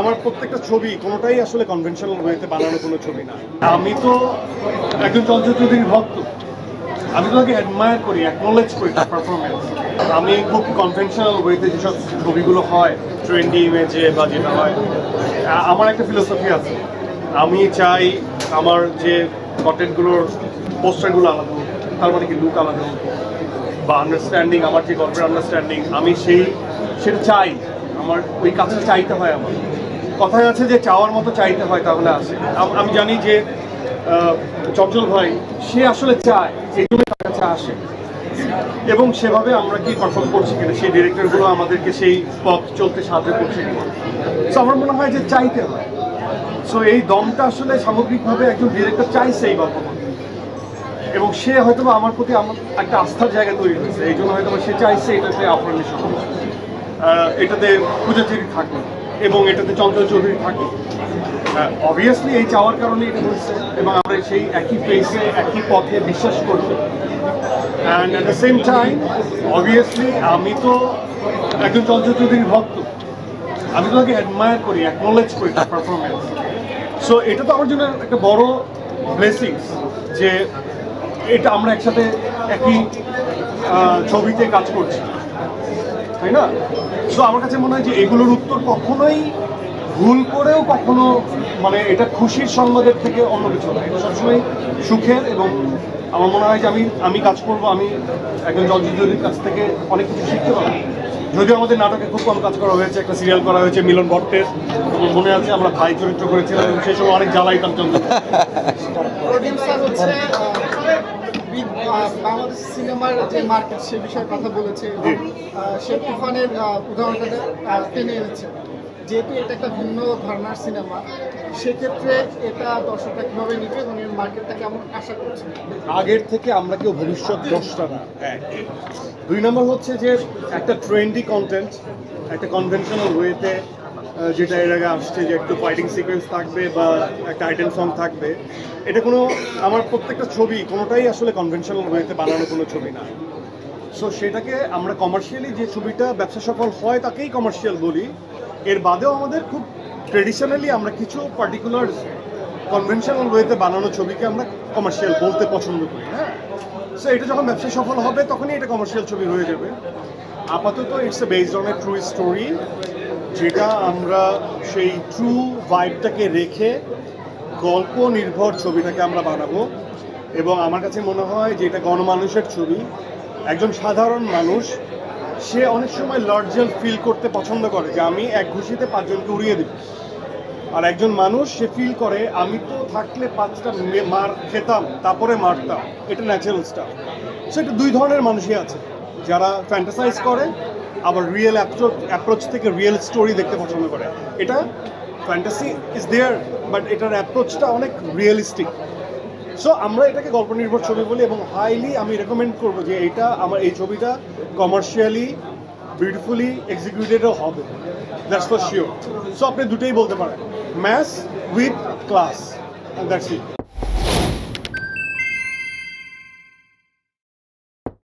আমার প্রত্যেকটা ছবি কোনোটাই আসলে কনভেনশনাল ওয়েতে বানানো কোনো ছবি না। আমি তো একজন চঞ্চল চৌধুরীর ভক্ত। আমি তো তাকে অ্যাডমায়ার করি, অ্যাকনোলেজ করি তার পারফরমেন্স। আমি খুব কনভেনশনাল ওয়েতে যেসব ছবিগুলো হয়, ট্রেন্ডি ইমেজে বা যেটা হয়, আমার একটা ফিলোসফি আছে। আমি চাই আমার যে কন্টেন্টগুলোর পোস্টারগুলো আলাদা হোক, তার মানে কি লুক আলাদা হোক, বা আন্ডারস্ট্যান্ডিং, আমার যে গল্পের আন্ডারস্ট্যান্ডিং, আমি সেটা চাই। আমার ওই কাজটা চাইতে হয়। আমার কথায় আছে যে চাওয়ার মতো চাইতে হয়, তাহলে আসে। আমি জানি যে চঞ্চল ভাই সে আসলে চায়, এই জন্য তার কাছে আসে, এবং সেভাবে আমরা কি পারফর্ম করছি কিনা, সেই ডিরেক্টরগুলো আমাদেরকে সেই পথ চলতে সাহায্য করছে কিনা। সো আমার মনে হয় যে চাইতে হয়। সো এই দমটা আসলে সামগ্রিকভাবে একজন ডিরেক্টর চাইছে এই গল্প, এবং সে হয়তো আমার প্রতি আমার একটা আস্থার জায়গা তৈরি হয়েছে। এই জন্য হয়তো সে চাইছে এটাতে আফরানিশন, এটাতে পূজাচেরি থাকে এবং এটাতে চঞ্চল চৌধুরী থাকে। অবভিয়াসলি এই চাওয়ার কারণে এটা হয়েছে, এবং আমরা সেই একই ফেসে একই পথে বিশ্বাস করি। And at the same time obviously আমি তো একজন চঞ্চল চৌধুরীর ভক্ত। আমি তো তাকে অ্যাডমায়ার করি, অ্যাকনোলেজ করি তার পারফরমেন্স। সো এটা তো আমার জন্য একটা বড় ব্লেসিংস যে এটা আমরা একসাথে একই ছবিতে কাজ করছি, তাই না? সো আমার কাছে মনে হয় যে এগুলোর উত্তর কখনোই ভুল করেও কখনো মানে এটা খুশির সংবাদের থেকে অন্য কিছু না। এটা সবসময় সুখের, এবং আমার মনে হয় যে আমি কাজ করব, আমি একজন চলচ্চিত্রের কাছ থেকে অনেক কিছু শিখতে পারবো। যদিও আমাদের নাটকে খুব কম কাজ করা হয়েছে, একটা সিরিয়াল করা হয়েছে মিলন ভট্টের, মনে আছে আমরা ভাই চরিত্র করেছিলাম, এবং সেই সময় অনেক জ্বালাইতাম চন্দ্র। বাংলাদেশ সিনেমার যে মার্কেট সে বিষয়ে কথা বলেছে, সে তুফানের উদাহরণটা টেনে এনেছে। যেহেতু এটা একটা ভিন্ন ধারণার সিনেমা, সেক্ষেত্রে এটা দর্শকরা কীভাবে নিবে এবং এর মার্কেটটা কেমন আশা করছে? আগের থেকে আমরা কেউ ভবিষ্যৎ দ্রষ্টা না। দুই নম্বর হচ্ছে যে একটা ট্রেন্ডি কন্টেন্ট, একটা কনভেনশনাল ওয়েতে, যেটা এর আগে আসছে যে একটু ফাইটিং সিকোয়েন্স থাকবে বা একটা আইটেম সং থাকবে, এটা কোনো আমার প্রত্যেকটা ছবি কোনোটাই আসলে কনভেনশনাল ওয়েতে বানানো কোনো ছবি না। সো সেটাকে আমরা কমার্শিয়ালি, যে ছবিটা ব্যবসা সফল হয় তাকেই কমার্শিয়াল বলি। এর বাদেও আমাদের খুব ট্রেডিশনালি আমরা কিছু পার্টিকুলার কনভেনশনাল ওয়েতে বানানো ছবিকে আমরা কমার্শিয়াল বলতে পছন্দ করি। হ্যাঁ, সো এটা যখন ব্যবসা সফল হবে তখনই এটা কমার্শিয়াল ছবি হয়ে যাবে। আপাতত it's a based on a true story, যেটা আমরা সেই ট্রু ভাইবটাকে রেখে গল্প নির্ভর ছবিটাকে আমরা বানাবো। এবং আমার কাছে মনে হয় যে এটা গণমানুষের ছবি। একজন সাধারণ মানুষ সে অনেক সময় লর্জাল ফিল করতে পছন্দ করে যে আমি এক ঘুষিতে 5 জনকে উড়িয়ে দেব, আর একজন মানুষ সে ফিল করে আমি তো থাকলে 5টা মার খেতাম তারপরে মারতাম। এটা ন্যাচারাল স্টাফ। সো এটা দুই ধরনের মানুষই আছে, যারা ফ্যান্টাসাইজ করে আবার রিয়েল অ্যাপ্রোচ থেকে রিয়েল স্টোরি দেখতে পছন্দ করে। এটা ফ্যান্টাসি ইজ দেয়ার, বাট এটার অ্যাপ্রোচটা অনেক রিয়েলিস্টিক। সো আমরা এটাকে গল্প নির্ভর ছবি বলি, এবং হাইলি আমি রেকমেন্ড করবো যে এইটা আমার এই ছবিটা কমার্শিয়ালি বিউটিফুলি এক্সিকিউটেডও হবে, দ্যাটস ফর শিওর। সো আপনি দুটোই বলতে পারেন, mass with class, that's it.